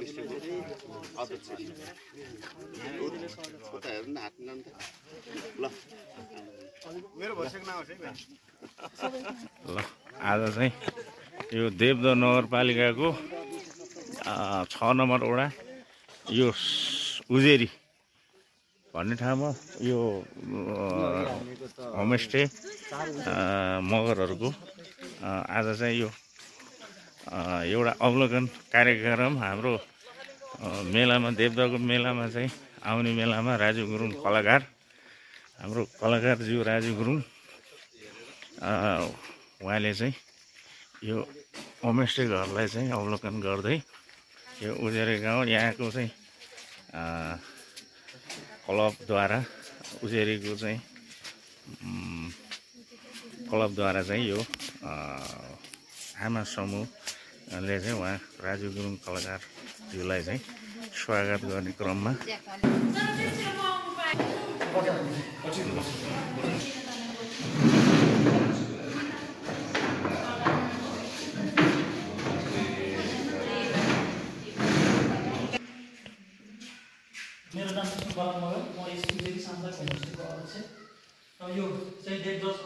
ल आज चाहिँ यो देवदह नगरपालिकाको 6 नम्बर वडा यो उजेरी भन्ने ठाउँमा यो होमस्टे मगरहरूको आज चाहिँ यो एउटा अवलोकन कार्यक्रम हाम्रो मेलामा देवदहको मेलामा चाहिँ आउने मेलामा राजु गुरुङ कलाकार हाम्रो कलाकारज्यू राजु गुरुङ उहाँले चाहिँ यो होमस्टे घरलाई चाहिँ अवलोकन गर्दै यो उजेरी गाउँ यहाँको चाहिँ क्लबद्वारा उजेरीको चाहिँ क्लबद्वारा चाहिँ यो आमा समूहले चाहिँ उहाँ राजु गुरुङ कलाकारज्यूलाई चाहिँ स्वागत गर्ने क्रममा मेरो नाम सुबाल मगर म यस उजेरी सामुदायिक होमस्टेको अध्यक्ष र यो चाहिँ देवदह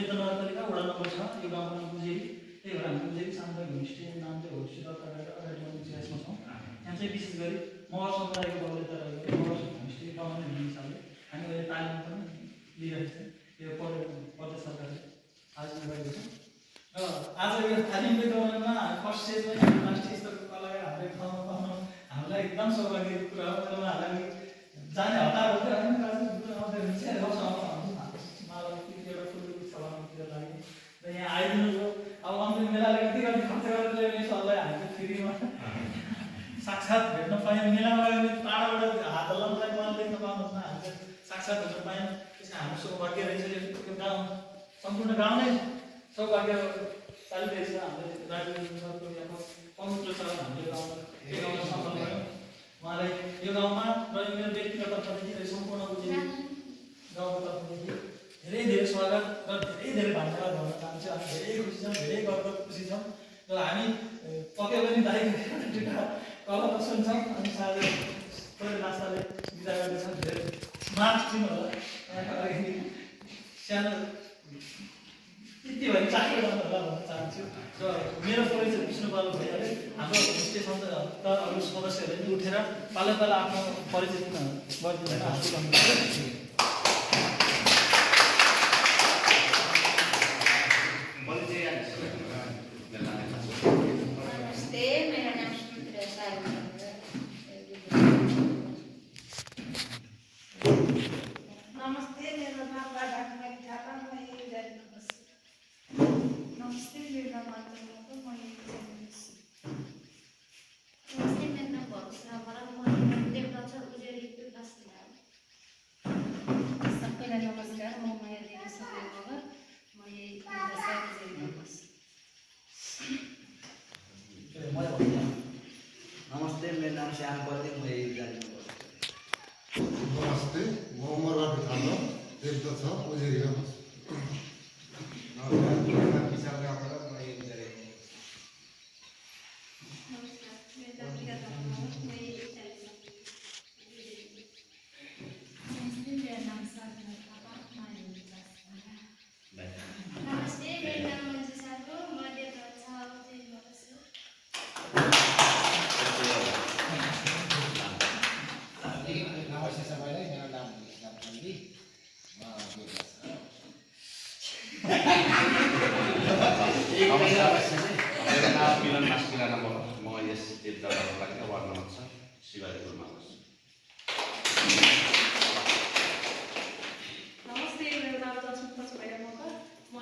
नगरपालिका वडा नम्बर 6 यो गाउँको नाम उजेरी त्यही भएर हामी उजेरी सामुदायिक होमस्टे नाम चाहिँ होमस्टे दर्ता गरेर अगाडि बढ्ने प्रयासमा छौँ। यहाँ चाहिँ विशेष गरी मगर समुदायको बाहुल्यता रहेको मगर होमस्टे बनाउने भन्ने हिसाबले हामी अहिले तालिम पनि लिइरहेको छौँ। यो प्रदेश सरकारले आयोजना गरेको छ र आज यो तालिमको दौरानमा फर्स्ट स्टेजमा राष्ट्रिय स्तरको कलाकार हाम्रो ठाउँमा पाउनु हामीलाई एकदम सौभाग्यको कुरा हो। तर उहाँहरूलाई जाने हतार हुँदै होइन आउँदै हुन्छ एउटा फुलको सभातिर लागि र यहाँ आइदिनुभयो। अब अन्तिम मेलाले कति खर्च गरेर ल्याउने सरलाई हामीले फ्रीमा साक्षात भेट्न पायौँ। मेलामा गयो टाढाबाट हात हल्लाउँदा उहाँले देख्न पाउनुहुन्छ, हामीले साक्षात भेट्न पायौँ। त्यसमा हाम्रो सौभाग्य रहेछ। यो गाउँ सम्पूर्ण गाउँ नै सौभाग्यशाली रहेछ। हामीले राजनीतिको यहाँको पवित्र चरण हामीले गाउँ सफल भयौँ। उहाँलाई यो गाउँमा र मेरो व्यक्तिगत तर्फदेखि सम्पूर्ण उजेरी गाउँको तर्फदेखि धेरै धेरै स्वागत र धेरै धेरै धन्यवाद भन्न चाहन्छु। हामी धेरै खुसी छौँ, धेरै गर्व खुसी छौँ। र हामी पक्कै पनि दाइको कला सुन्छौँ अनि साथै थोरै नास्ताले बिदा गर्दैछौँ। धेरै मार्च दिनु होला यहाँको अगाडि सानो यति भरि चाख्यो होला भन्न चाहन्छु। र मेरो परिचय विष्णुपाल भइहाल्यो। हाम्रो होमस्टे अरू सदस्यहरूले पनि उठेर पालै पाला आफ्नो परिचय दिन गरिदिनु हासिल गर्नुहुन्छ। नमस्ते, मेरो नाम श्याम प्रतीक, म यही जाने। नमस्ते, म उमरबहादुर थापा, देवदह 6 उजेरी गाउँ। विशाल गाउँबाट म यही जाने। मेरो नाम मिलन मास्किराना म यस देवदहको लागि वार्ड नम्बर 6 शिवाजीपुरमा बस्छु। नमस्ते, मेरो नाम लक्ष्मी भैया मगर म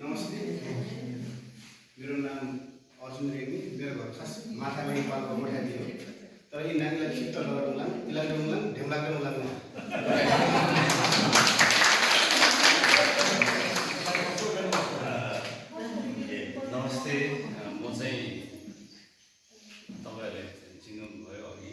नमस्ते, मेरो नाम अर्जुन रेग्मी, मेरो घर खास माथामाडी पाल्पा मोठादी हो। तर यी नानीलाई चित्त लगाउला इलाग्ला ढेम्लाग्ला लाग्नु। नमस्ते, म चाहिँ तपाईँहरूले चिन्नुभयो अघि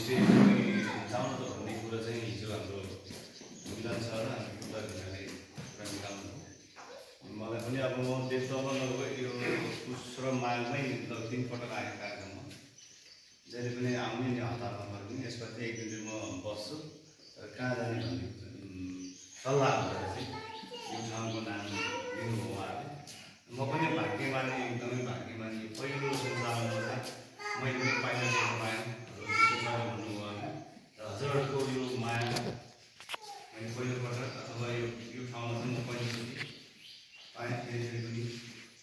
होमस्टे जाउँ त भन्ने कुरा चाहिँ हिजो हाम्रो मिलन छ र हामी कुरा निकाल्नु मलाई पनि अब म देशमा यो पुष र माघमै 3 पटक आएको कार्यक्रममा जहिले पनि आउने नि हतारमा पनि यसमा चाहिँ एक दिन चाहिँ म बस्छु र कहाँ जाने भन्ने सल्लाह गरेर चाहिँ यो ठाउँको नाम लिनुभयो उहाँहरूले म पनि भाग्यमानी एकदमै भाग्यमानी पहिलो संसारमा मैले पनि पाइला देख्न पाएँ भन्नुभयो होइन र हजुरहरूको यो माया मैले पहिलोपटक अथवा यो ठाउँमा चाहिँ म पहिलोचोटि पाएँ फेरि पनि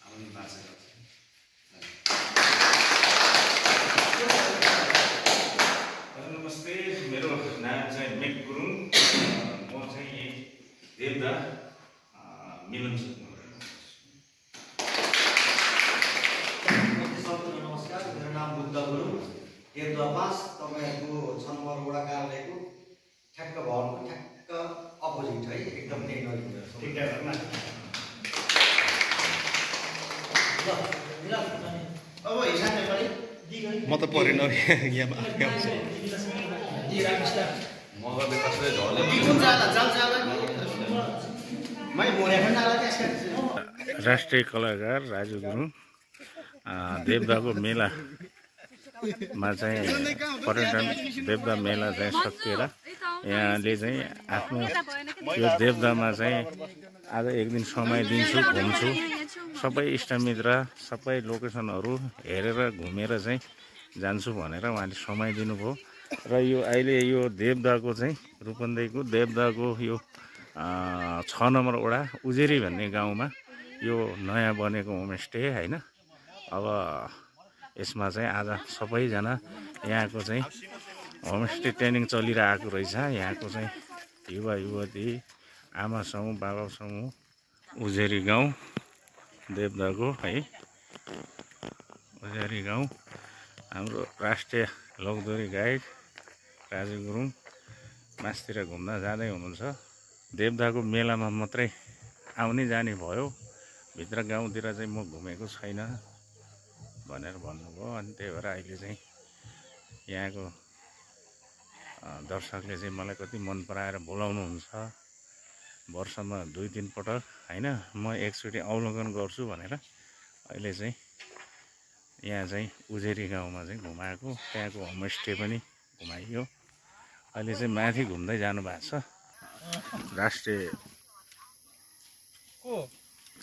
आउने बाचा गर्छ। नमस्ते, मेरो नाम चाहिँ मेक गुरुङ, म चाहिँ देवदा मिलन नमस्कार, मेरो नाम बुद्ध गुरुङ, देवदा 5 तपाईँहरूको 6 नम्बर वडा कार्यालयको ठ्याक्क भवनको ठ्याक्क अपोजिट है, एकदम त्यही नजिक अब हिसाब नेपाली म त परेन मगरले कसले झर्दै कुन जाला मैले मोरे पनि जाला त्यसका राष्ट्रिय कलाकार राजु गुरुङ देवदाको मेलामा चाहिँ पर्यटन देवदा मेला चाहिँ सकिएर यहाँले चाहिँ आफ्नो यो देवदामा चाहिँ आज एक दिन समय दिन्छु, घुम्छु, सबै इष्टमित्र सबै लोकेसनहरू हेरेर घुमेर चाहिँ जान्छु भनेर उहाँले समय दिनुभयो र यो अहिले यो देवदाको चाहिँ रूपन्देहीको देवदाको यो 6 नम्बर वडा उजेरी भन्ने गाउँमा यो नयाँ बनेको होमस्टे होइन। अब यसमा चाहिँ आज सबैजना यहाँको चाहिँ होमस्टे ट्रेनिङ चलिरहेको रहेछ। यहाँको चाहिँ युवा युवती आमा समूह बाबा समूह उजेरी गाउँ देवदाको है उजेरी गाउँ हाम्रो राष्ट्रिय लोकदोरी गाइड राजु गुरुङ मासतिर घुम्न जाँदै हुनुहुन्छ। देवदाको मेलामा मात्रै आउने जाने भयो, भित्र गाउँतिर चाहिँ म घुमेको छैन भनेर भन्नुभयो। अनि त्यही भएर अहिले चाहिँ यहाँको दर्शकले चाहिँ मलाई कति मन पराएर बोलाउनुहुन्छ। वर्षमा 2-3 पटक होइन म एकचोटि अवलोकन गर्छु भनेर अहिले चाहिँ यहाँ चाहिँ उजेरी गाउँमा चाहिँ घुमाएको, त्यहाँको होमस्टे पनि घुमाइयो। अहिले चाहिँ माथि घुम्दै जानु भएको छ। राष्ट्रिय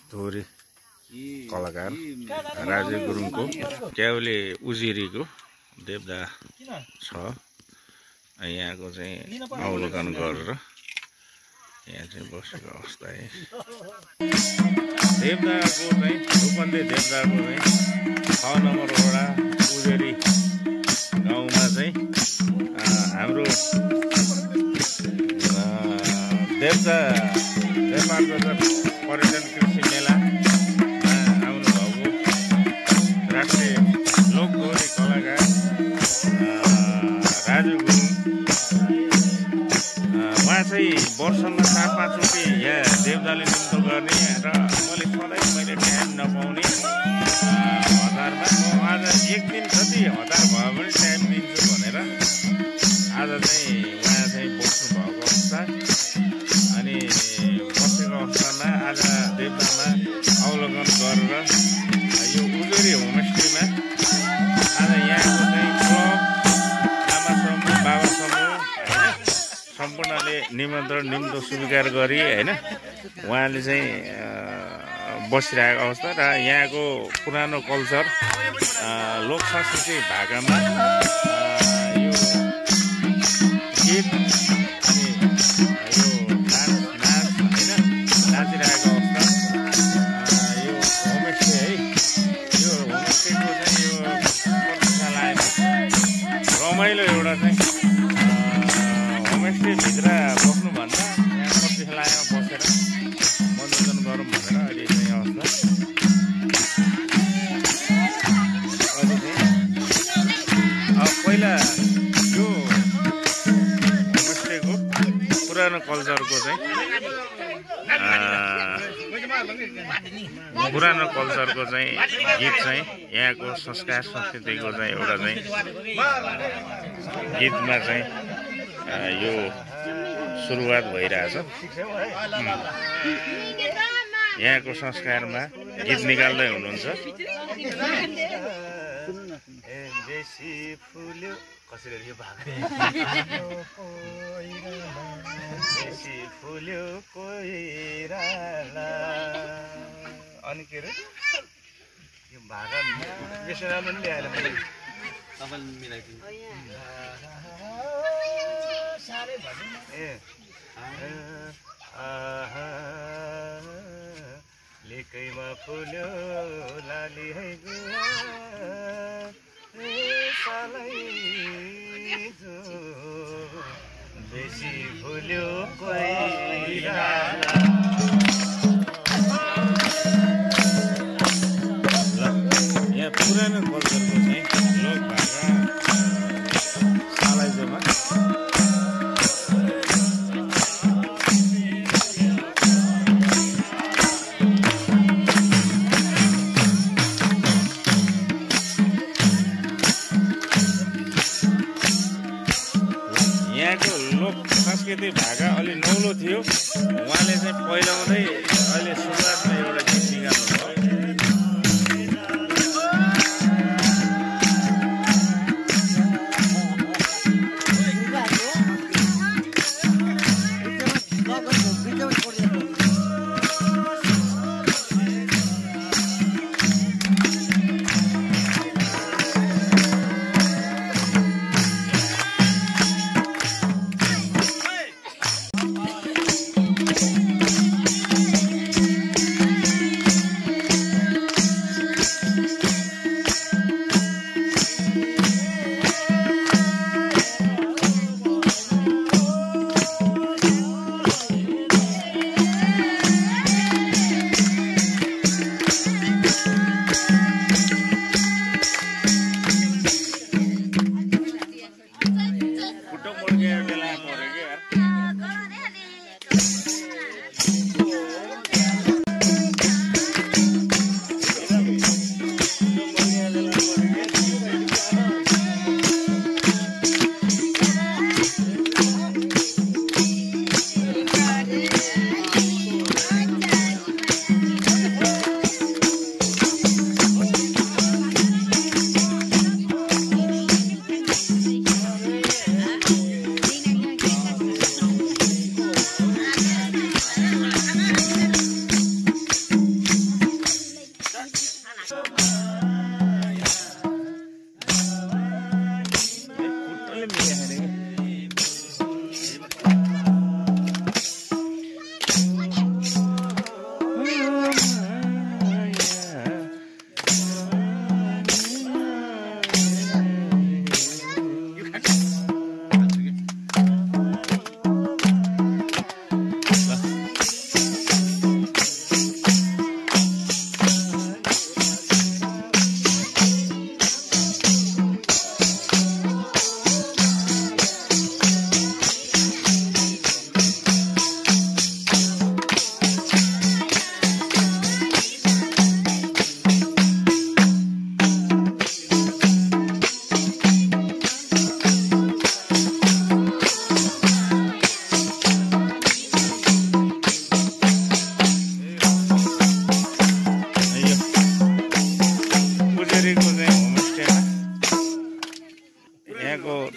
दोहोरी कलाकार राजु गुरुङको क्याउले उजेरीको देवदा छ, यहाँको चाहिँ अवलोकन गरेर यहाँ चाहिँ बसेको अवस्था है। देवदाको चाहिँ रूपन्देही देवदाको चाहिँ 6 नम्बर वडा उजेरी गाउँमा चाहिँ हाम्रो देवदा व्यापार बजार पर्यटन कृषि मेलामा आउनुभएको राष्ट्रिय लोकदोहोरी कलाकार राजु गुरुङ उहाँ चाहिँ वर्षमा 4-5 चोटि यहाँ देवदाले निम्तो गर्ने र मैले टाइम नपाउने हतारमा म आज एक दिन जति हतार भयो भने टाइम दिन्छु भनेर आज चाहिँ उहाँ चाहिँ बस्नु भएको अवस्था। अनि बसेको अवस्थामा आज देवदामा अवलोकन गरेर यो उजेरी होमस्टेमा आज यहाँको चाहिँ क्लब आमा समूह बाबा समूह सम्पूर्णले निमन्त्रण निम्तो स्वीकार गरी होइन उहाँले चाहिँ बसिरहेको अवस्था र यहाँको पुरानो कल्चर लोक सांस्कृतिक भाकामा यो गीत अनि यो नाच होइन नाचिरहेको अवस्था। यो होमस्टे है, यो होमस्टेको चाहिँ यो प्रतिष्ठालयमा रमाइलो एउटा चाहिँ होमस्टेभित्र बस्नुभन्दा यहाँ प्रतिष्ठालयमा बसेर मनोरञ्जन गरौँ भनेर अहिले चाहिँ अवस्था। अहिले चाहिँ अब पहिला यो होमस्टेको पुरानो कल्चरको चाहिँ पुरानो कल्चरको चाहिँ गीत चाहिँ यहाँको संस्कार संस्कृतिको चाहिँ एउटा चाहिँ गीतमा चाहिँ यो सुरुवात भइरहेछ। यहाँको संस्कारमा गीत निकाल्दै हुनुहुन्छ। बेसी फुल्यो कसरी यो भाग बेसी फुल्यो कोइराला अनि के अरे यो भागा बेसरा पनि ल्याएर मैले तपाईँले मिलाइदिनु साह्रै भएन ए लेकैमा फुल्यो लाली है गुवा बेसी फुल्यो कोइराला। यहाँ पुरानो कल्चरको चाहिँ लोक भाका सालाइजोमा सांस्कृतिक भाका अलि नौलो थियो। उहाँले चाहिँ पहिलाउँदै अहिले सुरुवातमा एउटा गीत निकाल्नु भयो।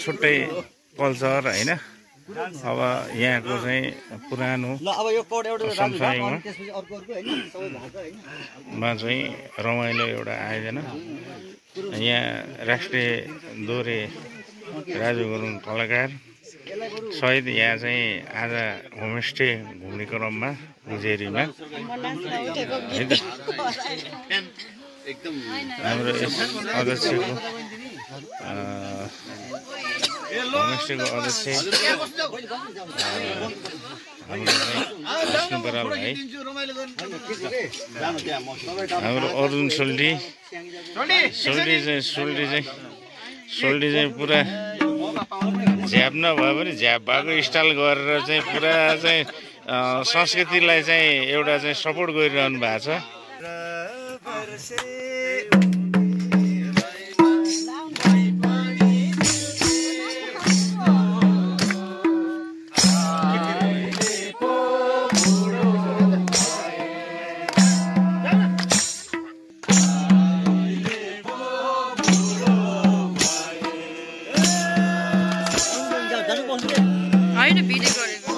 छुट्टै कल्चर हैन। अब यहाँको चाहिँ पुरानो सँगसँगैमा चाहिँ रमाइलो एउटा आयोजना। यहाँ राष्ट्रिय दोहोरे राजु गुरुङ कलाकार सहित यहाँ चाहिँ आज होमस्टे घुम्ने क्रममा उजेरीमा हाम्रो अध्यक्षको होमस्टेको अध्यक्ष विष्णु बराल भाइ, हाम्रो अर्जुन सोल्टी चाहिँ पुरा झ्याप नभए पनि झ्याप भएको स्टाइल गरेर चाहिँ पुरा चाहिँ संस्कृतिलाई चाहिँ एउटा चाहिँ सपोर्ट गरिरहनु भएको छ। होइन भिडियो गरेको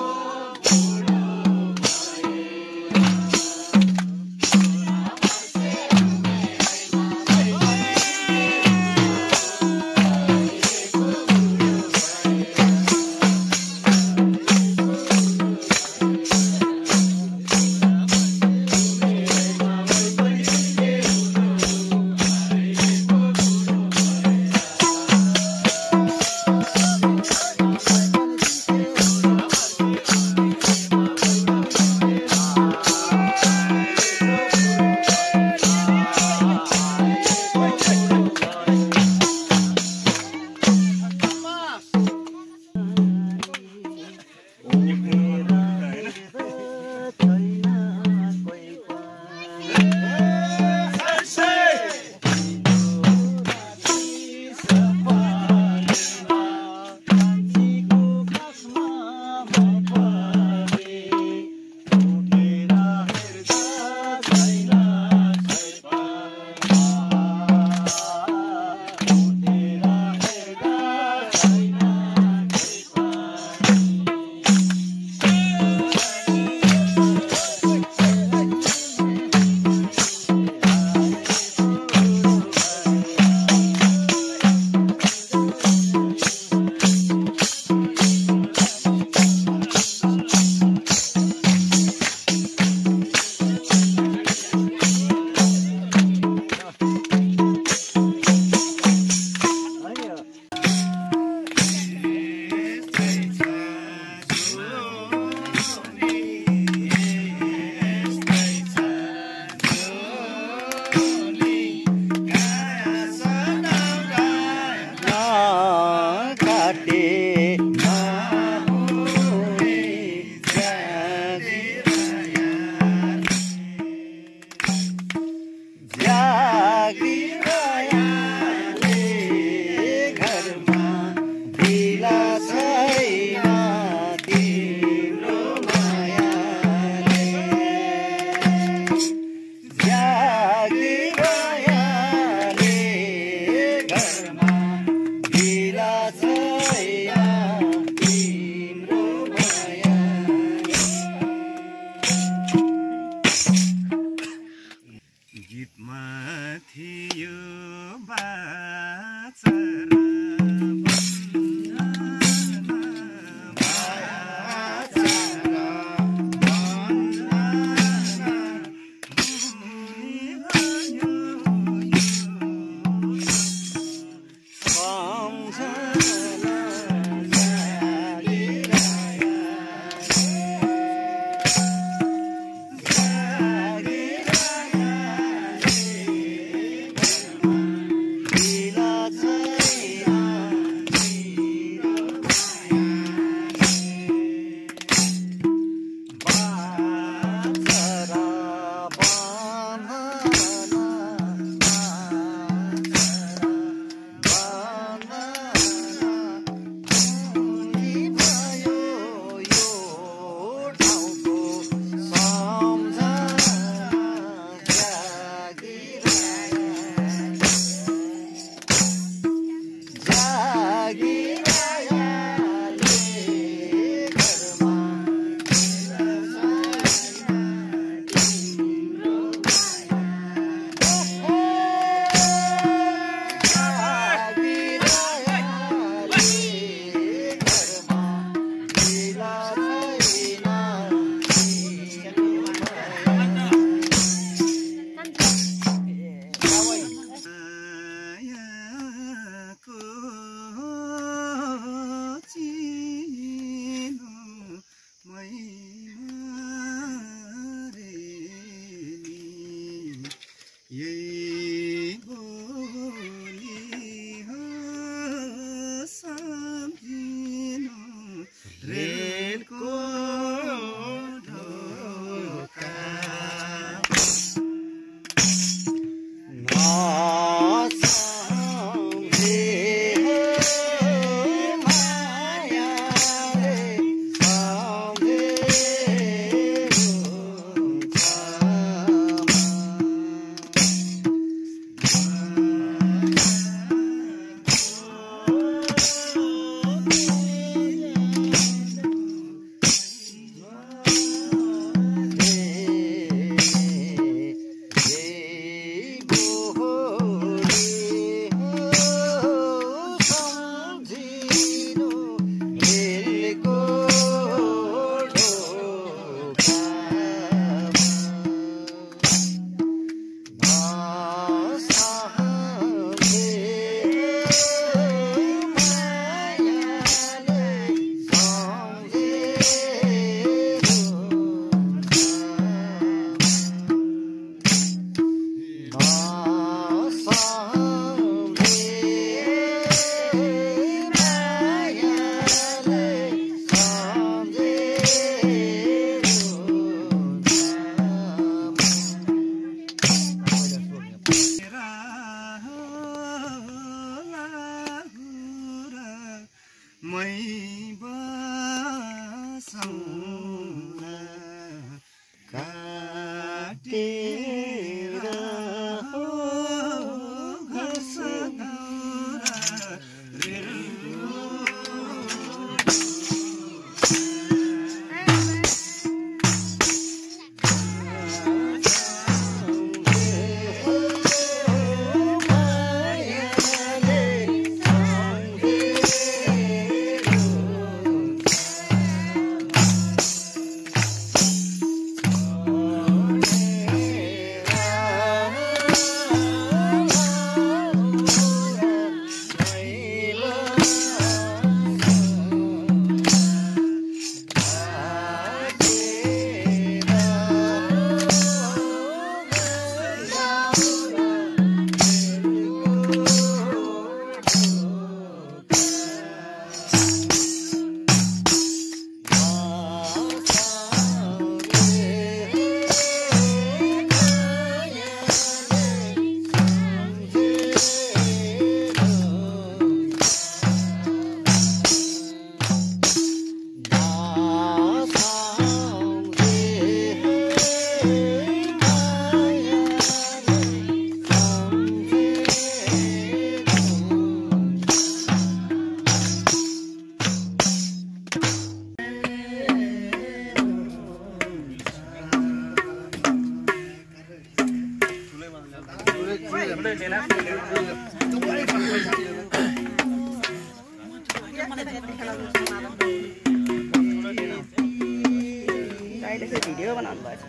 भिडियो बनाउनु भएछ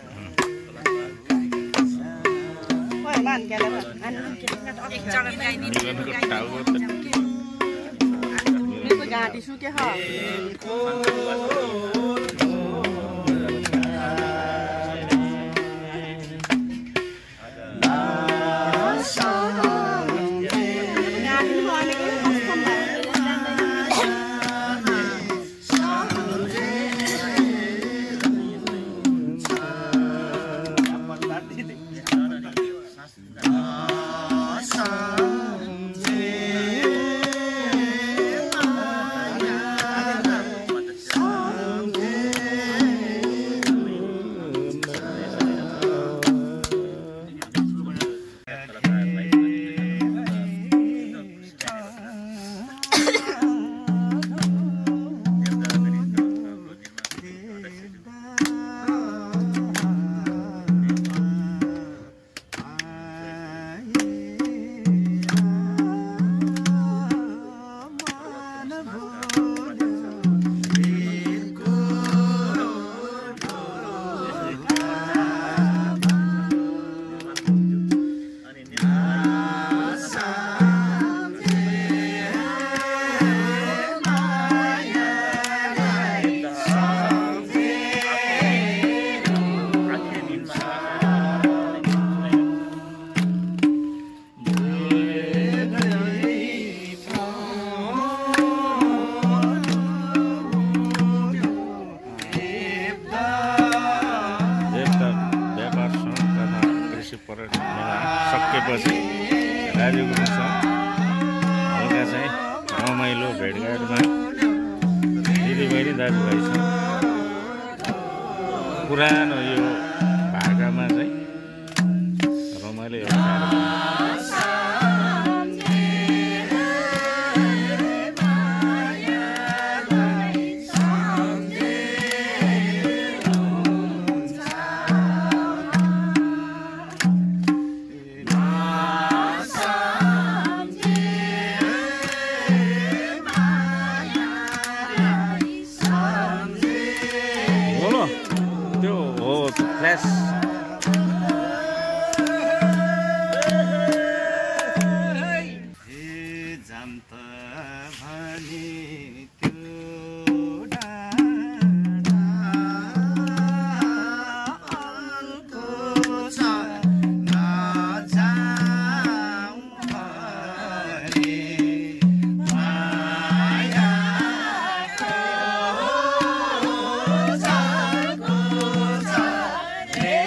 ओइ मान गेले मेरो घाँटी सुके ह सकेपछि राजु गुरुङसँग हल्का चाहिँ रमाइलो भेटघाटमा दिदीबहिनी दाजुभाइसँग पुरानो यो भाकामा चाहिँ रमाइलो एउटा Yeah.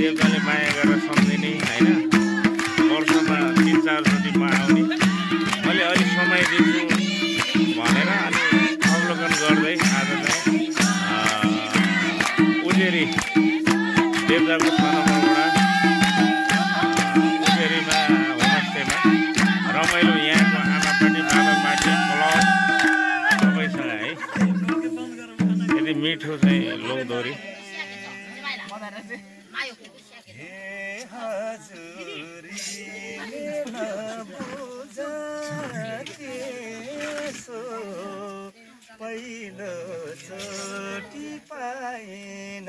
देवताले माया गरेर सम्झिने होइन वर्षमा 3-4 चोटि म आउने मैले अलिक समय दिन्छु भनेर अनि अवलोकन गर्दै आज चाहिँ उजेरी देवताको 6 नम्बरबाट उजेरीमा होमस्टेमा रमाइलो यहाँको आमापाटी बाबापाटी क्लब सबैसँग है यति मिठो चाहिँ लोकदोरी पहिलो चोटि पाइन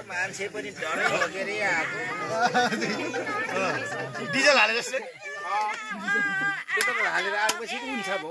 मान्छे पनि डरै लगेर आएको डिजल हाले जस्तै त्यो त हालेर आएपछि हुन्छ भो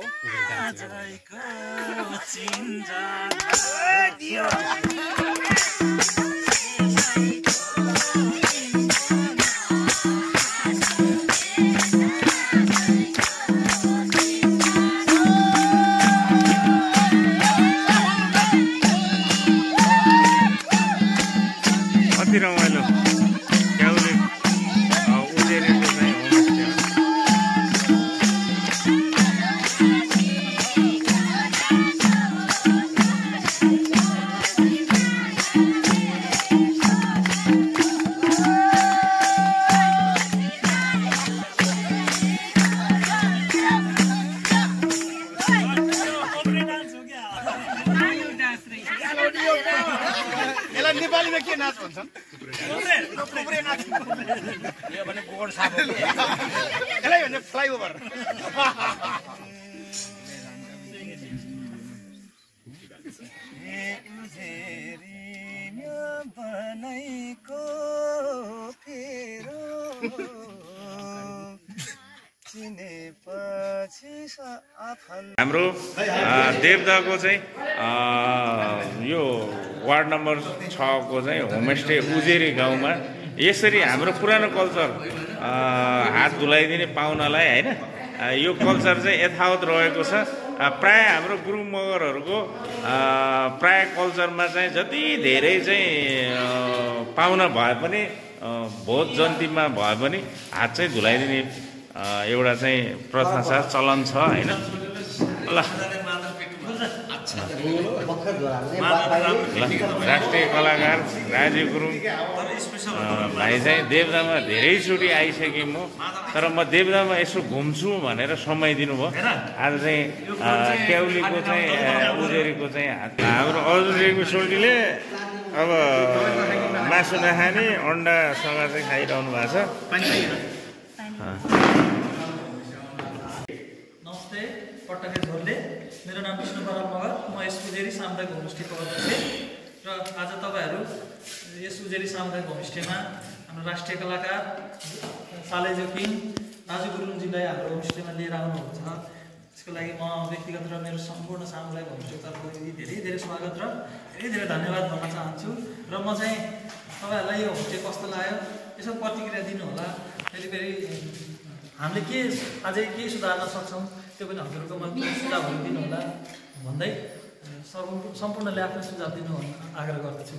रमाइलो क्याउली उजेरीको चाहिँ होमस्टे नेपालीमा के नाच भन्छन् यो भने गोड साप हो यसलाई भने फ्लाइओभर हाम्रो देवदाको चाहिँ यो वार्ड नम्बर 6 को चाहिँ होमस्टे उजेरी गाउँमा यसरी हाम्रो पुरानो कल्चर हात धुलाइदिने पाहुनालाई होइन यो कल्चर चाहिँ यथावत रहेको छ। प्राय हाम्रो गुरुङ मगरहरूको प्राय कल्चरमा चाहिँ जति धेरै चाहिँ पाहुना भए पनि भोज जन्तीमा भए पनि हात चाहिँ धुलाइदिने एउटा चाहिँ प्रथा छ, चलन छ होइन। ल राष्ट्रिय कलाकार राजीव गुरुङ भाइ चाहिँ देवदामा धेरैचोटि आइसकेँ म, तर म देवदामा यसो घुम्छु भनेर समय दिनुभयो। आज चाहिँ क्याउलीको चाहिँ उजेरीको चाहिँ हाम्रो अजुरेको सोल्टीले अब मासु नखाने अन्डासँग चाहिँ खाइरहनु भएको छ। नमस्ते, पट्टके झोलले। मेरो नाम विष्णु बराल मगर, म यस उजेरी सामुदायिक होमस्टेको अध्यक्ष र आज तपाईँहरू यस उजेरी सामुदायिक होमस्टेमा हाम्रो राष्ट्रिय कलाकार सालेजो किङ राजु गुरुङजीलाई हाम्रो होमस्टेमा लिएर आउनुहुन्छ। त्यसको लागि म व्यक्तिगत र मेरो सम्पूर्ण सामुदायिक होमस्टे तर्फदेखि धेरै धेरै स्वागत र धेरै धेरै धन्यवाद भन्न चाहन्छु। र म चाहिँ तपाईँहरूलाई यो होमस्टे कस्तो लाग्यो यसमा प्रतिक्रिया दिनुहोला। फेरि हामीले के अझै के सुधार्न सक्छौँ त्यो पनि हजुरहरूको मनमा सुझावहरू दिनुहोला भन्दै सम्पूर्णले आफ्नो सुझाव दिनु आग्रह गर्दछु।